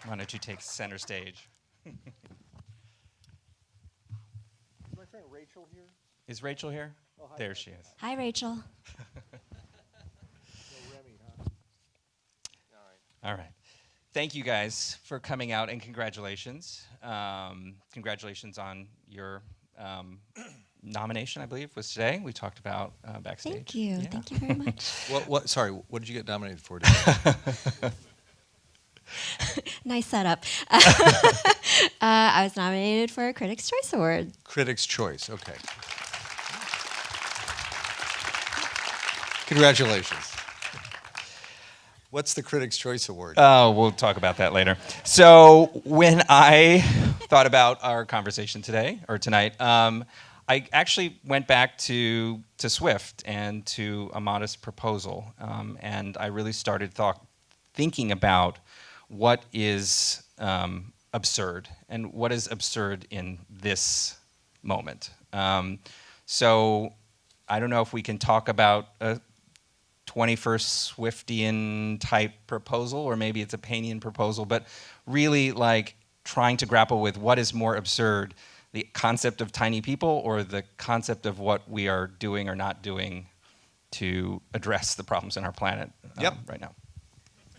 Why don't you take center stage? Is my friend Rachel here? Is Rachel here? Oh, hi, There Rachel. she is. Hi, Rachel. No Remy, huh? All right. All right. Thank you guys for coming out, and congratulations. Congratulations on your nomination, I believe, was today. We talked about backstage. Thank you. Yeah. Thank you very much. Sorry, what did you get nominated for today? Nice setup. I was nominated for a Critics' Choice Award. Critics' Choice, okay. Congratulations. What's the Critics' Choice Award? Oh, we'll talk about that later. So when I thought about our conversation today, or tonight, I actually went back to Swift and to A Modest Proposal, and I really started thinking about what is absurd, and what is absurd in this moment. So I don't know if we can talk about a 21st Swiftian type proposal, or maybe it's a Paynean proposal, but really like trying to grapple with what is more absurd, the concept of tiny people or the concept of what we are doing or not doing to address the problems in our planet right now.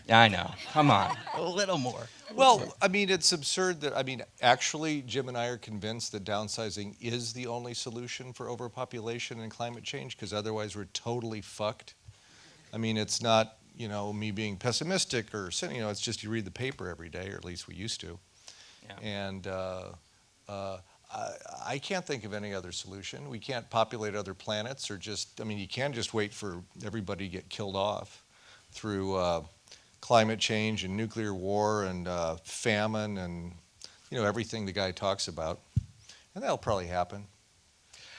Yeah, I know. Come on, a little more. Well, I mean, it's absurd that, actually, Jim and I are convinced that downsizing is the only solution for overpopulation and climate change, because otherwise we're totally fucked. I mean, it's not, me being pessimistic or, it's just you read the paper every day, or at least we used to. Yeah. And I can't think of any other solution. We can't populate other planets, or you can just wait for everybody to get killed off through climate change and nuclear war and famine and, everything the guy talks about. And that'll probably happen.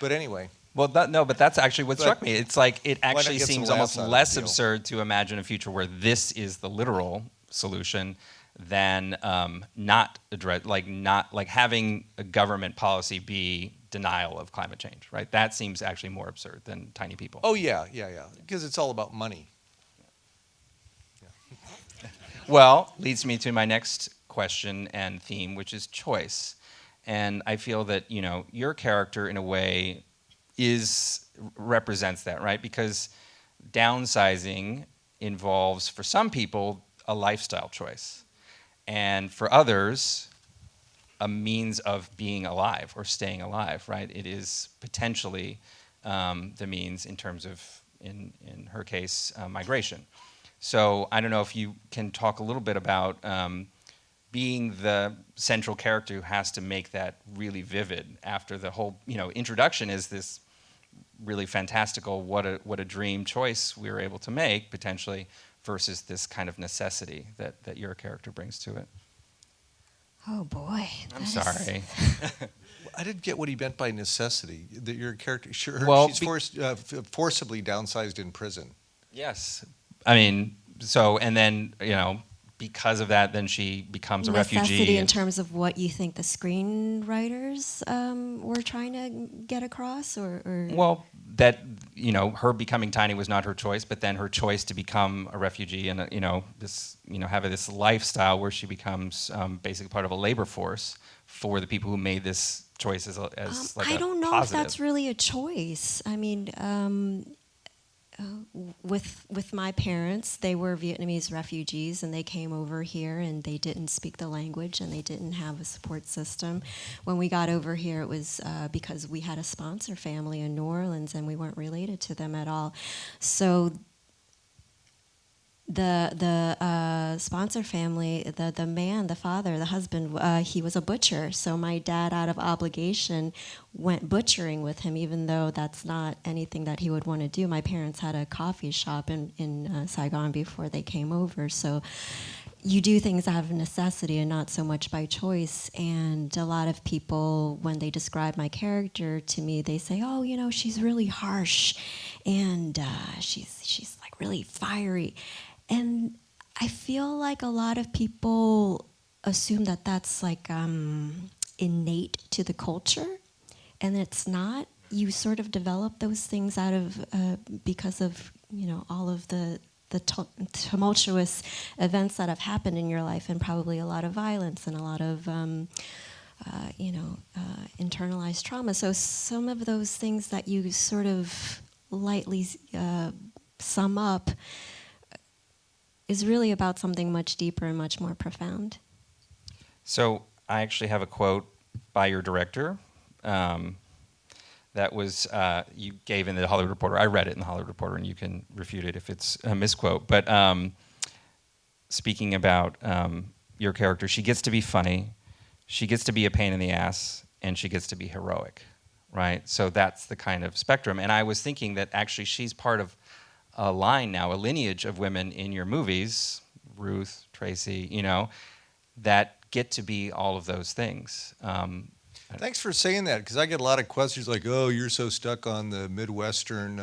But anyway. Well, but that's actually what struck me. It's like it actually get some seems laughs almost out of less the deal. absurd to imagine a future where this is the literal solution than not having a government policy be denial of climate change, right? That seems actually more absurd than tiny people. Oh, yeah. Because it's all about money. Well, leads me to my next question and theme, which is choice. And I feel that, your character in a way represents that, right? Because downsizing involves, for some people, a lifestyle choice. And for others, a means of being alive or staying alive, right? It is potentially the means in terms of, in her case, migration. So I don't know if you can talk a little bit about being the central character who has to make that really vivid after the whole, introduction is this really fantastical, what a dream choice we were able to make potentially versus this kind of necessity that your character brings to it. Oh, boy. I'm sorry. I didn't get what he meant by necessity. That your character, Well, she's forcibly downsized in prison. Yes. I mean, so, and then, because of that, then she becomes a refugee. Necessity in terms of what you think the screenwriters were trying to get across, or? Well, that, her becoming tiny was not her choice, but then her choice to become a refugee and, this, have this lifestyle where she becomes basically part of a labor force for the people who made this choice as like I a don't know positive. if that's really a choice. I mean, with my parents, they were Vietnamese refugees, and they came over here, and they didn't speak the language, and they didn't have a support system. When we got over here, it was because we had a sponsor family in New Orleans, and we weren't related to them at all. So the sponsor family, the man, the father, the husband, he was a butcher. So my dad, out of obligation, went butchering with him, even though that's not anything that he would want to do. My parents had a coffee shop in Saigon before they came over. So you do things out of necessity and not so much by choice. And a lot of people, when they describe my character to me, they say, oh, she's really harsh, and she's like really fiery. And I feel like a lot of people assume that that's like innate to the culture, and it's not. You sort of develop those things out of because of all of the tumultuous events that have happened in your life, and probably a lot of violence and a lot of internalized trauma. So some of those things that you sort of lightly sum up is really about something much deeper and much more profound. So I actually have a quote by your director that was you gave in the Hollywood Reporter. I read it in the Hollywood Reporter, and you can refute it if it's a misquote. But speaking about your character, she gets to be funny, she gets to be a pain in the ass, and she gets to be heroic, right? So that's the kind of spectrum. And I was thinking that actually she's part of a line now, a lineage of women in your movies, Ruth, Tracy, that get to be all of those things. Thanks for saying that, because I get a lot of questions like, oh, you're so stuck on the Midwestern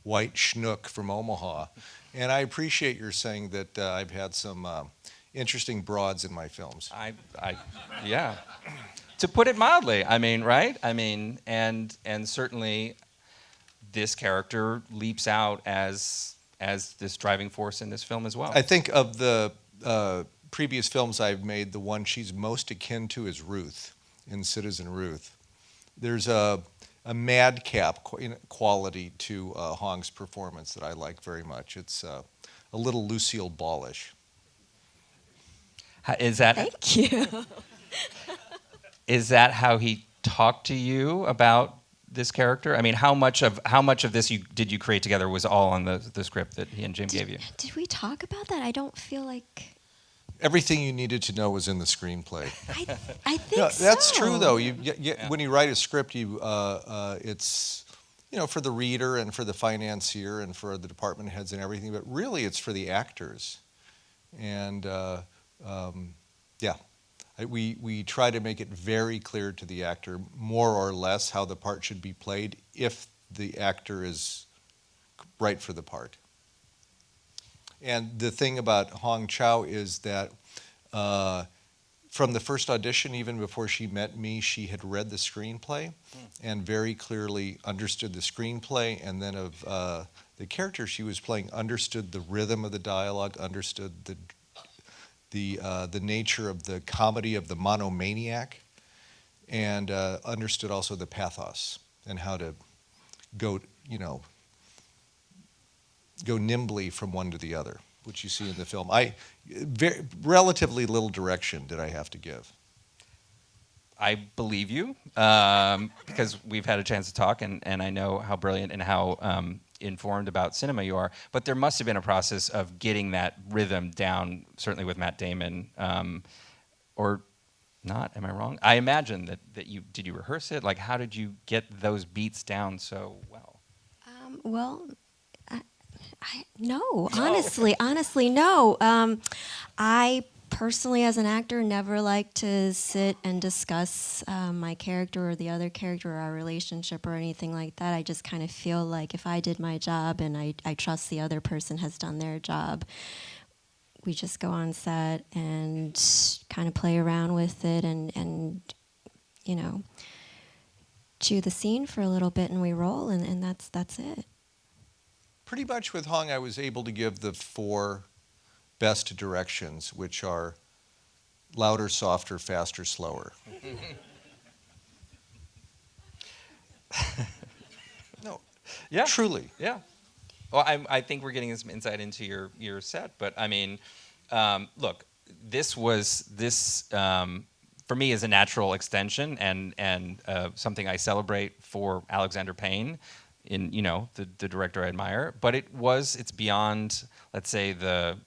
white schnook from Omaha. And I appreciate your saying that I've had some interesting broads in my films. Yeah. To put it mildly, right? And certainly this character leaps out as this driving force in this film as well. I think of the previous films I've made, the one she's most akin to is Ruth in Citizen Ruth. There's a madcap quality to Hong's performance that I like very much. It's a little Lucille Ballish. Is that Thank you. Is that how he talked to you about this character? How much of this did you create together was all on the script that he and Jim gave you? Did we talk about that? I don't feel like... Everything you needed to know was in the screenplay. I think No, so. that's true, though. When you write a script, it's for the reader and for the financier and for the department heads and everything, but really it's for the actors. And we try to make it very clear to the actor, more or less, how the part should be played if the actor is right for the part. And the thing about Hong Chau is that from the first audition, even before she met me, she had read the screenplay and very clearly understood the screenplay, and then of the character she was playing understood the rhythm of the dialogue, understood the nature of the comedy of the monomaniac, and understood also the pathos and how to go nimbly from one to the other, which you see in the film. Relatively little direction did I have to give. I believe you because we've had a chance to talk, and I know how brilliant and how informed about cinema you are. But there must have been a process of getting that rhythm down, certainly with Matt Damon, or not. Am I wrong? I imagine that you did you rehearse it? Like, how did you get those beats down so well? No, honestly, no. I personally, as an actor, never like to sit and discuss my character or the other character or our relationship or anything like that. I just kind of feel like if I did my job and I trust the other person has done their job, we just go on set and kind of play around with it and chew the scene for a little bit, and we roll, and that's it. Pretty much with Hong, I was able to give the 4 best directions, which are louder, softer, faster, slower. No, Yeah, truly. Yeah. Well, I think we're getting some insight into your set, but look, this for me is a natural extension and something I celebrate for Alexander Payne. In the director I admire, but it's beyond, let's say, the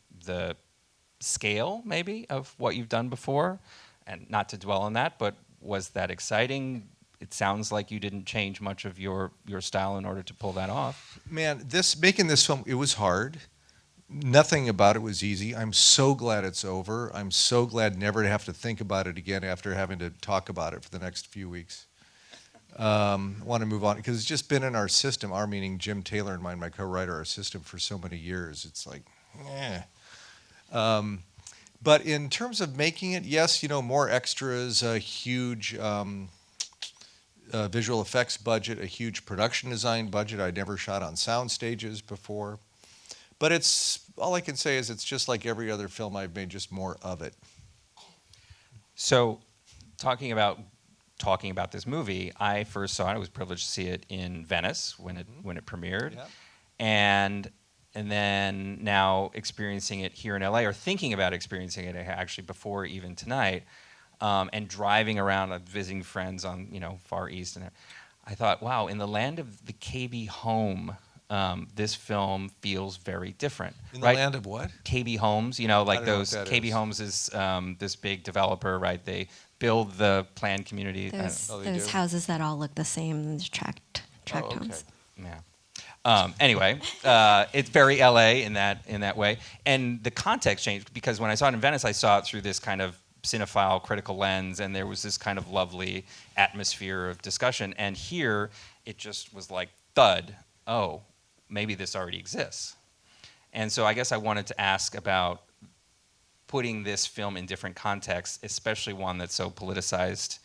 scale maybe of what you've done before, and not to dwell on that, but was that exciting? It sounds like you didn't change much of your style in order to pull that off. Man, making this film, it was hard. Nothing about it was easy. I'm so glad it's over. I'm so glad never to have to think about it again after having to talk about it for the next few weeks. I want to move on because it's just been in our system, our meaning Jim Taylor and mine, my co-writer, our system for so many years. It's like, but in terms of making it, yes, more extras, a huge visual effects budget, a huge production design budget. I'd never shot on sound stages before. But it's all I can say is it's just like every other film I've made, just more of it. So, talking about this movie, I first saw it. I was privileged to see it in Venice when it premiered, Yep. and then now experiencing it here in LA, or thinking about experiencing it actually before even tonight, and driving around, visiting friends on Far East, and I thought, wow, in the land of the KB home, this film feels very different. In the right? land of what? KB Homes, like I don't know those. what that KB is. Homes is this big developer, right? They build the planned community. Those Oh, they do? houses that all look the same, tract Oh, okay. homes. Yeah. Anyway, it's very LA in that way, and the context changed because when I saw it in Venice, I saw it through this kind of cinephile critical lens, and there was this kind of lovely atmosphere of discussion. And here, it just was like thud. Oh, maybe this already exists. And so I guess I wanted to ask about putting this film in different contexts, especially one that's so politicized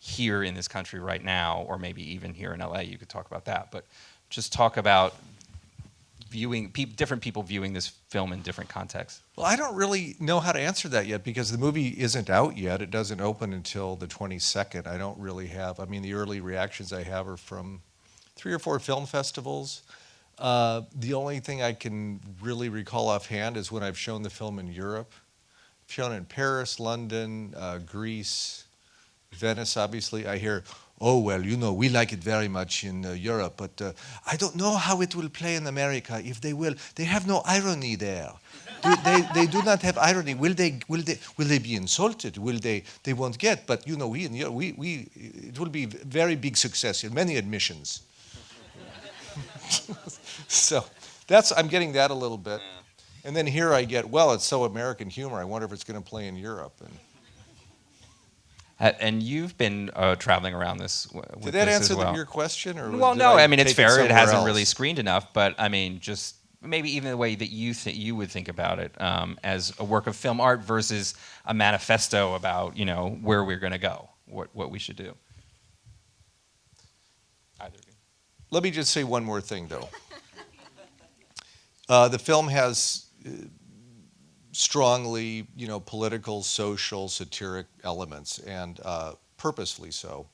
here in this country right now, or maybe even here in LA. You could talk about that, but just talk about different people viewing this film in different contexts. Well, I don't really know how to answer that yet because the movie isn't out yet. It doesn't open until the 22nd. I don't really have, the early reactions I have are from 3 or 4 film festivals. The only thing I can really recall offhand is when I've shown the film in Europe. I've shown it in Paris, London, Greece, Venice, obviously. I hear, oh, well, we like it very much in Europe, but I don't know how it will play in America, if they will. They have no irony there. They do not have irony. Will they be insulted? They won't get, but it will be very big success in many admissions. So I'm getting that a little bit. And then here I get, well, it's so American humor. I wonder if it's going to play in Europe. And you've been traveling around this with Did that this answer as well. your question? Or Well, did no, I it's take fair. It somewhere hasn't else? really screened enough, but just maybe even the way that you would think about it as a work of film art versus a manifesto about where we're going to go, what we should do. Either of you. Let me just say one more thing, though. The film has strongly, political, social, satiric elements, and purposefully so.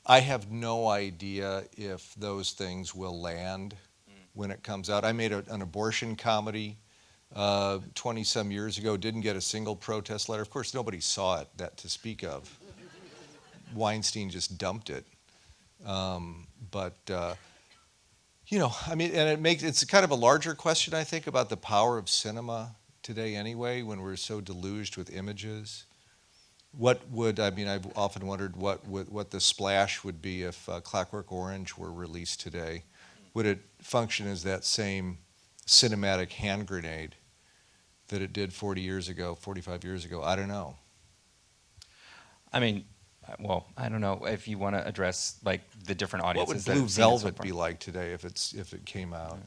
I have no idea if those things will land when it comes out. I made an abortion comedy 20-some years ago, didn't get a single protest letter. Of course, nobody saw it, that to speak of. Weinstein just dumped it. And it's kind of a larger question, I think, about the power of cinema today anyway, when we're so deluged with images. I've often wondered what the splash would be if Clockwork Orange were released today. Would it function as that same cinematic hand grenade that it did 40 years ago, 45 years ago? I don't know. Well, I don't know if you want to address the different What audiences. would Blue Velvet be like today if it came out?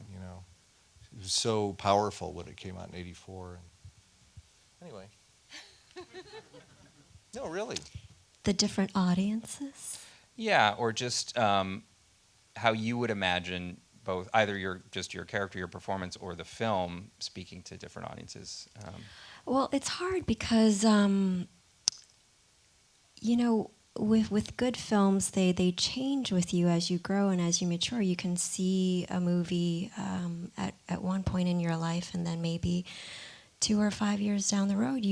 It was so powerful when it came out in '84. Anyway, no, really. The different audiences. Yeah, or just how you would imagine both either your character, your performance, or the film speaking to different audiences. Well, it's hard because with good films, they change with you as you grow and as you mature. You can see a movie at one point in your life, and then maybe 2 or 5 years down the road,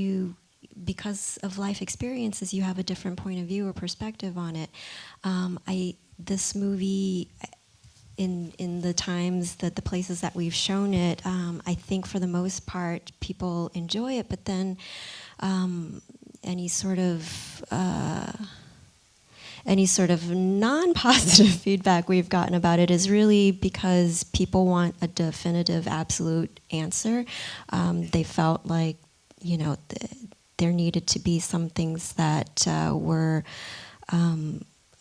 because of life experiences, you have a different point of view or perspective on it. This movie, in the times that the places that we've shown it, I think for the most part people enjoy it, but then any sort of non-positive feedback we've gotten about it is really because people want a definitive, absolute answer. They felt like, there needed to be some things that were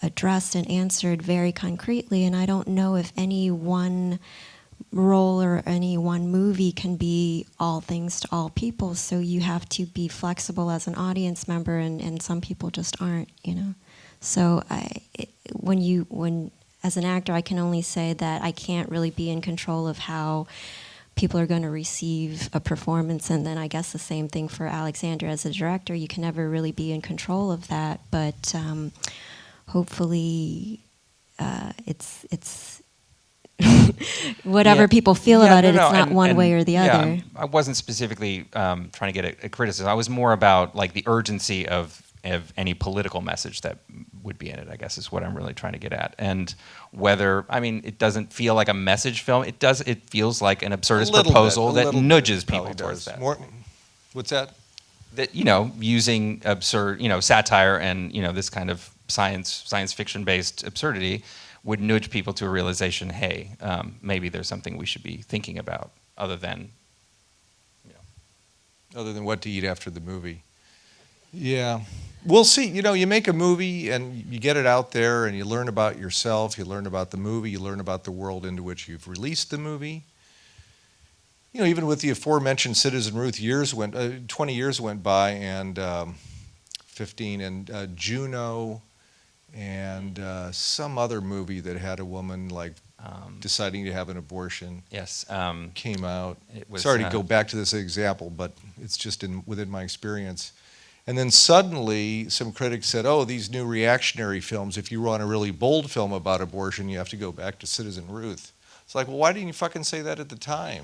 addressed and answered very concretely, and I don't know if any one role or any one movie can be all things to all people, so you have to be flexible as an audience member, and some people just aren't, So when as an actor, I can only say that I can't really be in control of how people are going to receive a performance. And then I guess the same thing for Alexander as a director. You can never really be in control of that, but hopefully it's whatever people feel about it, it's not one way or the other. I wasn't specifically trying to get a criticism. I was more about like the urgency of any political message that would be in it, I guess, is what I'm really trying to get at. And whether, I mean, it doesn't feel like a message film. It feels like an absurdist proposal that nudges people towards that. What's that? That, using absurd, satire and, this kind of science fiction-based absurdity would nudge people to a realization, hey, maybe there's something we should be thinking about other than, Other than what to eat after the movie. Yeah. We'll see. You make a movie and you get it out there and you learn about yourself, you learn about the movie, you learn about the world into which you've released the movie. Even with the aforementioned Citizen Ruth, 20 years went by, and 15, and Juno, and some other movie that had a woman deciding to have an abortion. Yes. Came out. It was, Sorry to go back to this example, but it's just within my experience. And then suddenly, some critics said, "Oh, these new reactionary films. If you want a really bold film about abortion, you have to go back to Citizen Ruth." It's like, well, why didn't you fucking say that at the time?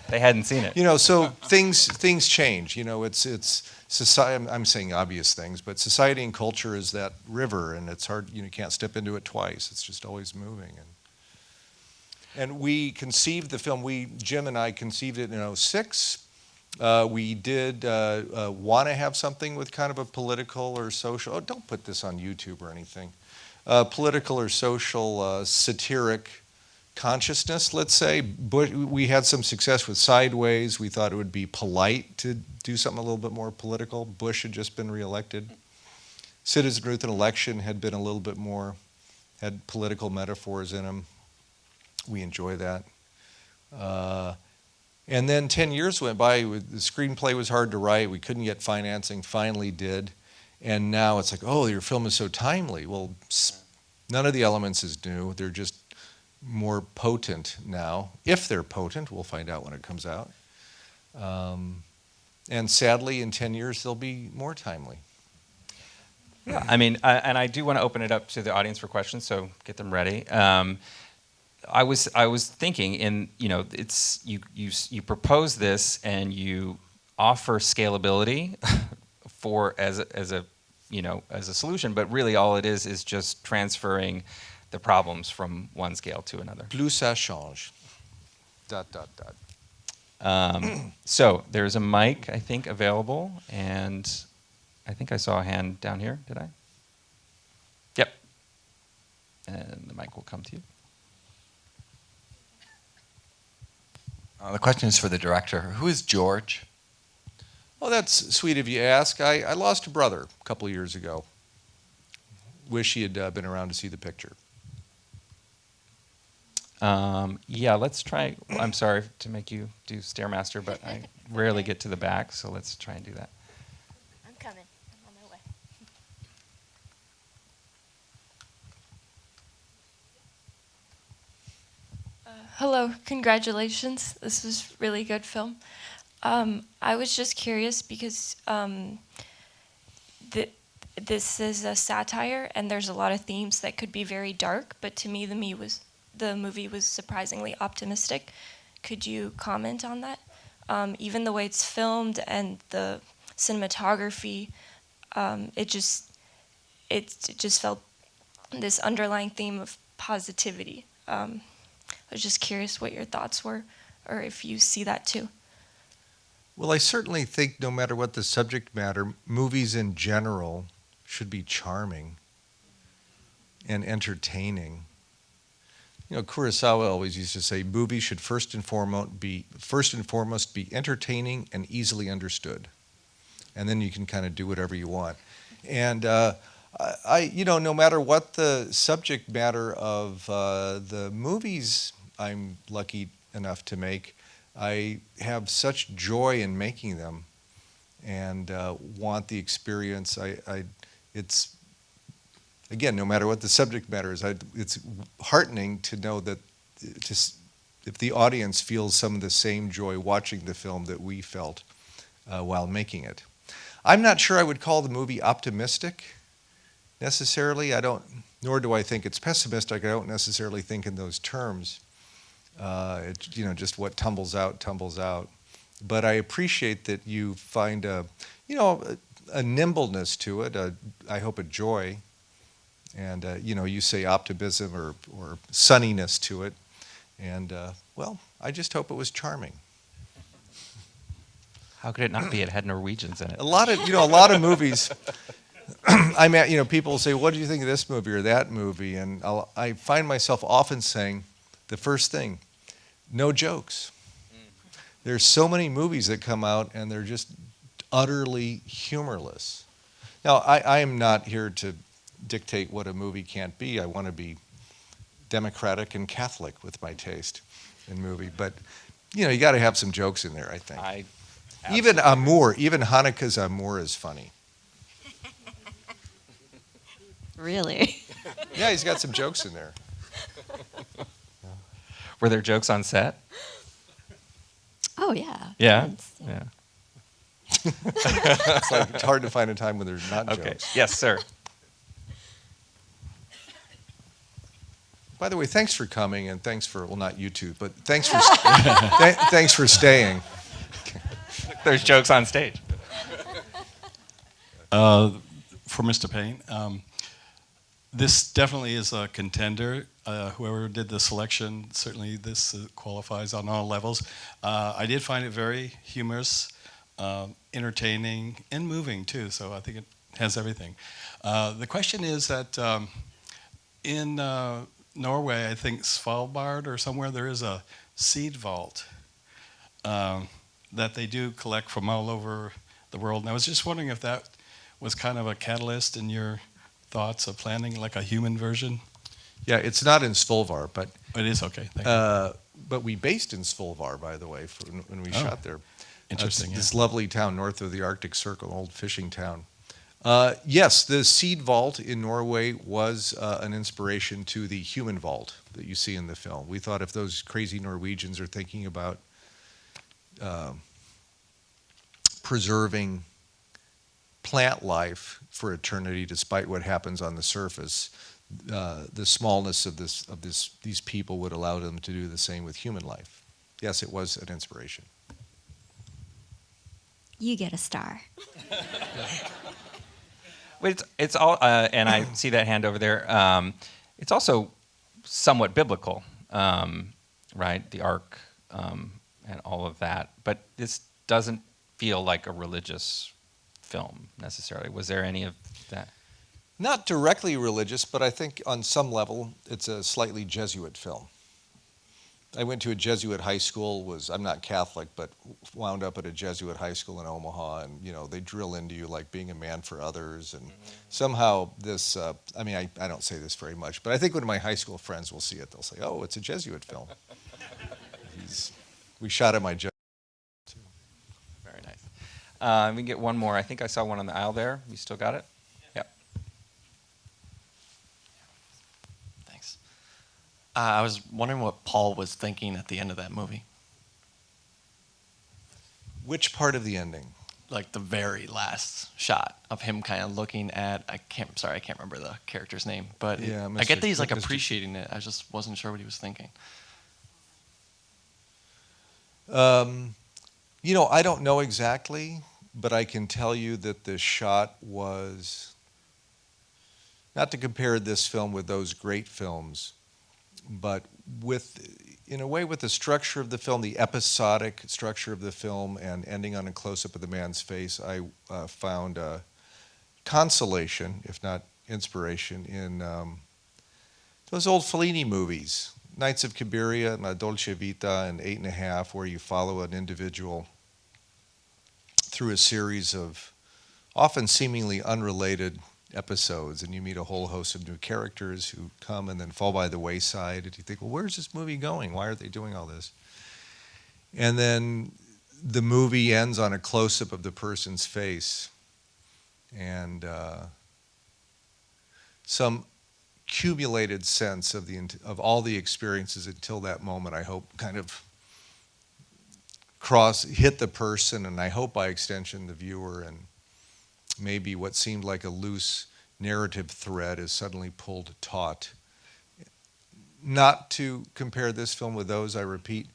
They hadn't seen it. So things change. It's society. I'm saying obvious things, but society and culture is that river, and it's hard. You can't step into it twice. It's just always moving. And we conceived the film. Jim and I conceived it in 2006. We did want to have something with kind of a political or social. Oh, don't put this on YouTube or anything. Political or social satiric consciousness, let's say. We had some success with Sideways. We thought it would be polite to do something a little bit more political. Bush had just been reelected. Citizen Ruth and Election had been a little bit more, had political metaphors in them. We enjoy that. And then 10 years went by. The screenplay was hard to write. We couldn't get financing, finally did. And now it's like, oh, your film is so timely. Well, none of the elements is new. They're just more potent now. If they're potent, we'll find out when it comes out. And sadly, in 10 years, they'll be more timely. Yeah, I mean, and I do want to open it up to the audience for questions, so get them ready. I was thinking, it's you propose this and you offer scalability as a solution, but really all it is just transferring the problems from one scale to another. Plus ça change. ... So there's a mic, I think, available, and I think I saw a hand down here. Did I? Yep. And the mic will come to you. The question is for the director. Who is George? Oh, that's sweet of you to ask. I lost a brother a couple of years ago. Wish he had been around to see the picture. Yeah, let's try. I'm sorry to make you do Stairmaster, but I rarely get to the back, so let's try and do that. I'm coming. I'm on my way. Hello, congratulations. This was really good film. I was just curious because this is a satire, and there's a lot of themes that could be very dark, but to me the movie was surprisingly optimistic. Could you comment on that? Even the way it's filmed and the cinematography, it just felt this underlying theme of positivity. I was just curious what your thoughts were, or if you see that too. Well, I certainly think no matter what the subject matter, movies in general should be charming and entertaining. Kurosawa always used to say movies should first and foremost be entertaining and easily understood, and then you can kind of do whatever you want. And no matter what the subject matter of the movies I'm lucky enough to make, I have such joy in making them, and want the experience. It's again, no matter what the subject matter is, it's heartening to know that if the audience feels some of the same joy watching the film that we felt while making it. I'm not sure I would call the movie optimistic necessarily. Nor do I think it's pessimistic. I don't necessarily think in those terms. It's, just what tumbles out, tumbles out. But I appreciate that you find a nimbleness to it, I hope a joy, and you say optimism or sunniness to it, and I just hope it was charming. How could it not be? It had Norwegians in it. A lot of movies. People say, "What do you think of this movie or that movie?" And I find myself often saying, the first thing, no jokes. There's so many movies that come out and they're just utterly humorless. Now, I am not here to dictate what a movie can't be. I want to be democratic and Catholic with my taste in movie. But, you got to have some jokes in there, I think. Even Amour, even Haneke's Amour is funny. Really? Yeah, he's got some jokes in there. Were there jokes on set? Oh, yeah. Yeah? Tons, Yeah. It's hard to find a time when there's not Okay. jokes. Yes, sir. By the way, thanks for coming, and thanks for, not you two, but thanks for thanks for staying. There's jokes on stage. For Mr. Payne, this definitely is a contender. Whoever did the selection, certainly this qualifies on all levels. I did find it very humorous, entertaining, and moving too, so I think it has everything. The question is that in Norway, I think Svalbard or somewhere, there is a seed vault that they do collect from all over the world. And I was just wondering if that was kind of a catalyst in your thoughts of planning like a human version. Yeah, it's not in Svolvær, but It is, okay, thank you. but we based in Svolvær, by the way, when we shot there. Interesting, This lovely town north of the Arctic Circle, old fishing town. Yes, the seed vault in Norway was an inspiration to the human vault that you see in the film. We thought if those crazy Norwegians are thinking about preserving plant life for eternity, despite what happens on the surface, the smallness of these people would allow them to do the same with human life. Yes, it was an inspiration. You get a star. But it's all, and I see that hand over there. It's also somewhat biblical, right? The ark and all of that. But this doesn't feel like a religious film necessarily. Was there any of that? Not directly religious, but I think on some level it's a slightly Jesuit film. I went to a Jesuit high school, I'm not Catholic, but wound up at a Jesuit high school in Omaha, and they drill into you like being a man for others, and somehow this, I don't say this very much, but I think when my high school friends will see it, they'll say, oh, it's a Jesuit film. We shot at my Jesuit. Very nice. We can get one more. I think I saw one on the aisle there. You still got it? Yep. Thanks. I was wondering what Paul was thinking at the end of that movie. Which part of the ending? Like the very last shot of him kind of looking at, I can't remember the character's name, but Yeah, I get that he's like Mr. appreciating it. I just wasn't sure what he was thinking. I don't know exactly, but I can tell you that the shot was, not to compare this film with those great films, but in a way with the structure of the film, the episodic structure of the film, and ending on a close-up of the man's face, I found consolation, if not inspiration, in those old Fellini movies, Nights of Cabiria and La Dolce Vita and 8½, where you follow an individual through a series of often seemingly unrelated episodes, and you meet a whole host of new characters who come and then fall by the wayside, and you think, well, where's this movie going? Why are they doing all this? And then the movie ends on a close-up of the person's face, and some accumulated sense of of all the experiences until that moment, I hope, kind of hit the person, and I hope by extension the viewer, and maybe what seemed like a loose narrative thread is suddenly pulled taut. Not to compare this film with those, I repeat,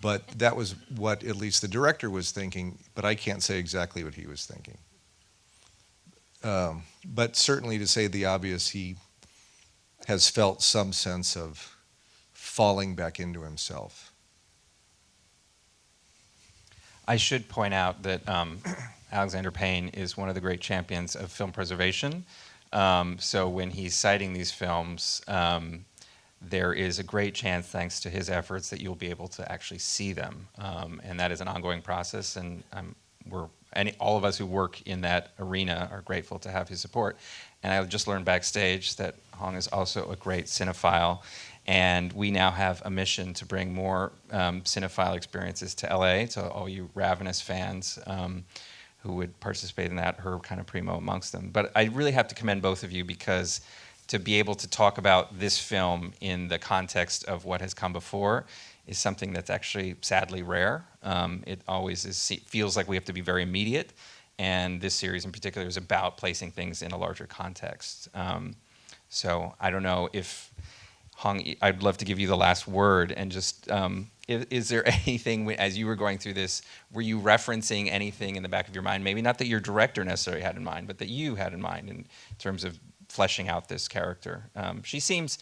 but that was what at least the director was thinking, but I can't say exactly what he was thinking. But certainly, to say the obvious, he has felt some sense of falling back into himself. I should point out that Alexander Payne is one of the great champions of film preservation. So when he's citing these films, there is a great chance, thanks to his efforts, that you'll be able to actually see them. And that is an ongoing process, and all of us who work in that arena are grateful to have his support. And I just learned backstage that Hong is also a great cinephile, and we now have a mission to bring more cinephile experiences to LA, to all you Ravenous fans who would participate in that, her kind of primo amongst them. But I really have to commend both of you, because to be able to talk about this film in the context of what has come before is something that's actually sadly rare. It always feels like we have to be very immediate, and this series in particular is about placing things in a larger context. So I don't know if, Hong, I'd love to give you the last word, and just, is there anything, as you were going through this, were you referencing anything in the back of your mind, maybe not that your director necessarily had in mind, but that you had in mind in terms of fleshing out this character? She seems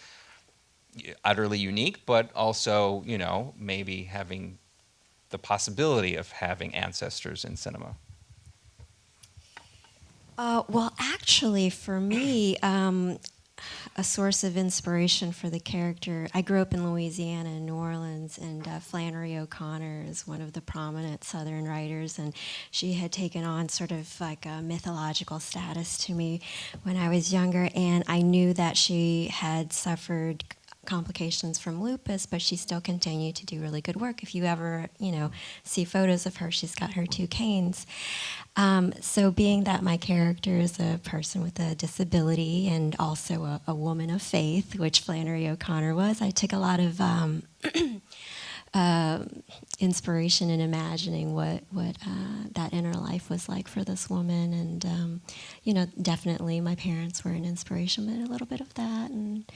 utterly unique, but also, maybe having the possibility of having ancestors in cinema. Well, actually, for me, a source of inspiration for the character, I grew up in Louisiana, in New Orleans, and Flannery O'Connor is one of the prominent Southern writers, and she had taken on sort of like a mythological status to me when I was younger, and I knew that she had suffered complications from lupus, but she still continued to do really good work. If you ever, see photos of her, she's got her 2 canes. So being that my character is a person with a disability and also a woman of faith, which Flannery O'Connor was, I took a lot of inspiration in imagining what that inner life was like for this woman. And, definitely my parents were an inspiration, but a little bit of that and,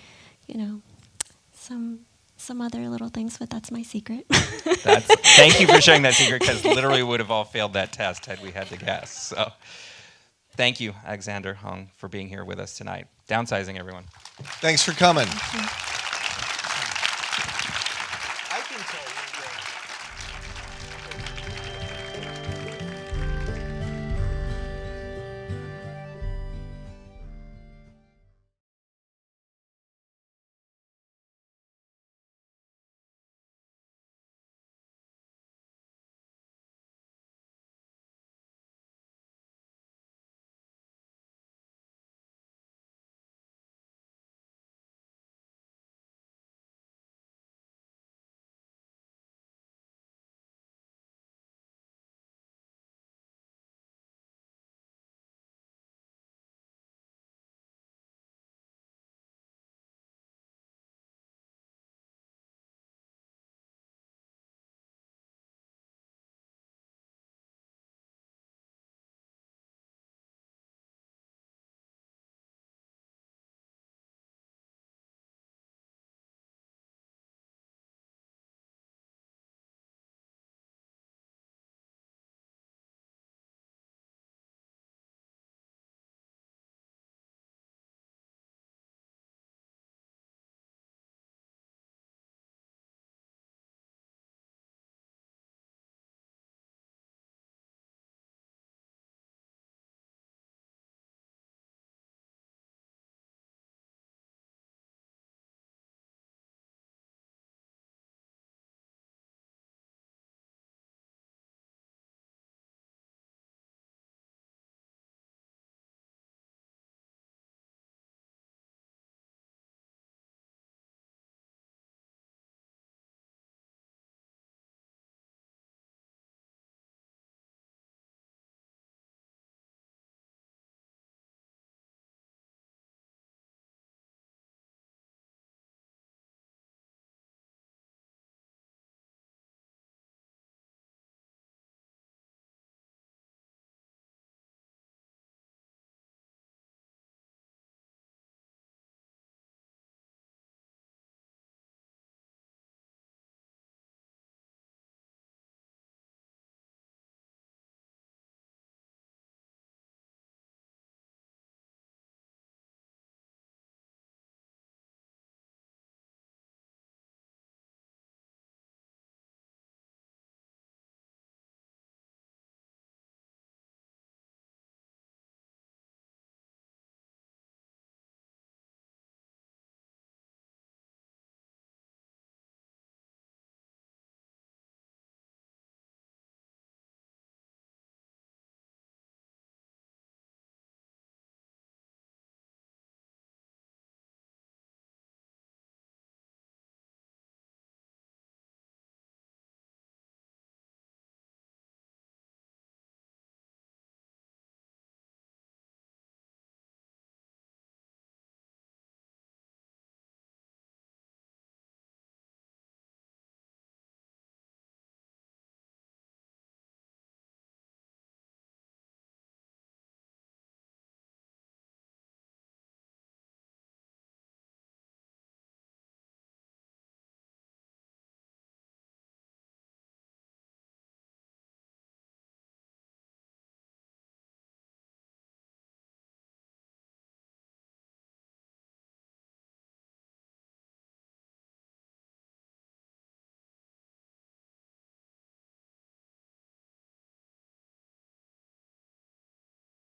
some other little things, but that's my secret. Thank you for sharing that secret, because literally would have all failed that test had we had to guess. So thank you, Alexander, Hong, for being here with us tonight. Downsizing, everyone. Thanks for coming. Thank you.